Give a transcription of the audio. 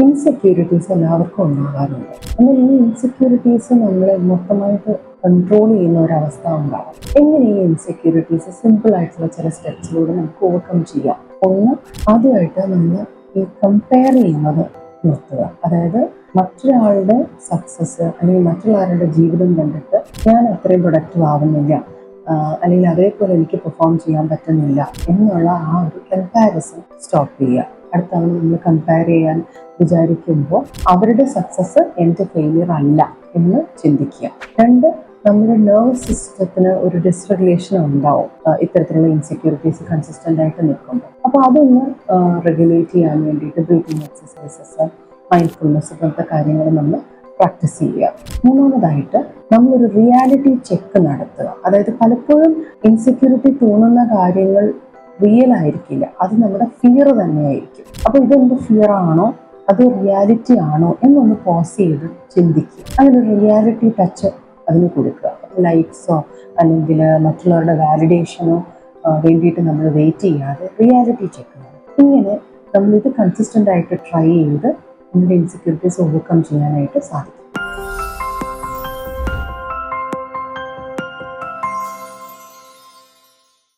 Insecurities എല്ലാവർക്കും ഉണ്ടാകാറുണ്ട്. എന്നാൽ ഈ ഇൻസെക്യൂരിറ്റീസ് നമ്മളെ മൊത്തമായിട്ട് കൺട്രോൾ ചെയ്യുന്ന ഒരവസ്ഥ ഉണ്ടാകും. എങ്ങനെ ഈ ഇൻസെക്യൂരിറ്റീസ് സിമ്പിൾ ആയിട്ടുള്ള ചില സ്റ്റെപ്സിലൂടെ നമുക്ക് ഓവർകം ചെയ്യാം? ഒന്ന്, ആദ്യമായിട്ട് നമ്മൾ ഈ കമ്പയർ ചെയ്യുന്നത് നിർത്തുക. അതായത് മറ്റൊരാളുടെ സക്സസ് അല്ലെങ്കിൽ മറ്റുള്ളവരുടെ ജീവിതം കണ്ടിട്ട് ഞാൻ അത്രയും പ്രൊഡക്റ്റീവ് ആവുന്നില്ല, അല്ലെങ്കിൽ അതേപോലെ എനിക്ക് പെർഫോം ചെയ്യാൻ പറ്റുന്നില്ല എന്നുള്ള ആ ഒരു കമ്പാരിസൺ സ്റ്റോപ്പ് ചെയ്യുക. അടുത്താണ് നമ്മൾ കമ്പയർ ചെയ്യാൻ വിചാരിക്കുമ്പോൾ അവരുടെ സക്സസ് എൻ്റെ ഫെയിലിയർ അല്ല എന്ന് ചിന്തിക്കുക. രണ്ട്, നമ്മുടെ നെർവസ് സിസ്റ്റത്തിന് ഒരു ഡിസ്റെഗുലേഷൻ ഉണ്ടാവും ഇത്തരത്തിലുള്ള ഇൻസെക്യൂരിറ്റീസ് കൺസിസ്റ്റൻ്റ് ആയിട്ട് നിൽക്കുമ്പോൾ. അപ്പോൾ അതൊന്ന് റെഗുലേറ്റ് ചെയ്യാൻ വേണ്ടിയിട്ട് ബ്രീത്തിങ് എക്സസൈസസ്, മൈൻഡ്ഫുൾനെസ് പോലത്തെ കാര്യങ്ങൾ നമ്മൾ പ്രാക്ടീസ് ചെയ്യുക. മൂന്നാമതായിട്ട് നമ്മളൊരു റിയാലിറ്റി ചെക്ക് നടത്തുക. അതായത് പലപ്പോഴും ഇൻസെക്യൂരിറ്റി തോന്നുന്ന കാര്യങ്ങൾ റിയൽ ആയിരിക്കില്ല, അത് നമ്മുടെ ഫിയർ തന്നെയായിരിക്കും. അപ്പോൾ ഇതെന്ത് ഫിയർ ആണോ അത് റിയാലിറ്റി ആണോ എന്നൊന്ന് പോസ് ചെയ്ത് ചിന്തിക്കുക. അങ്ങനെ റിയാലിറ്റി ടച്ച് അതിന് കൊടുക്കുക. ലൈക്സോ അല്ലെങ്കിൽ മറ്റുള്ളവരുടെ വാലിഡേഷനോ വേണ്ടിയിട്ട് നമ്മൾ വെയിറ്റ് ചെയ്യാതെ റിയാലിറ്റി ചെക്ക് ചെയ്യണം. ഇങ്ങനെ നമ്മളിത് കൺസിസ്റ്റൻ്റ് ആയിട്ട് ട്രൈ ചെയ്ത് നമ്മുടെ ഇൻസെക്യൂരിറ്റീസ് ഓവർകം ചെയ്യാനായിട്ട് സാധിക്കും.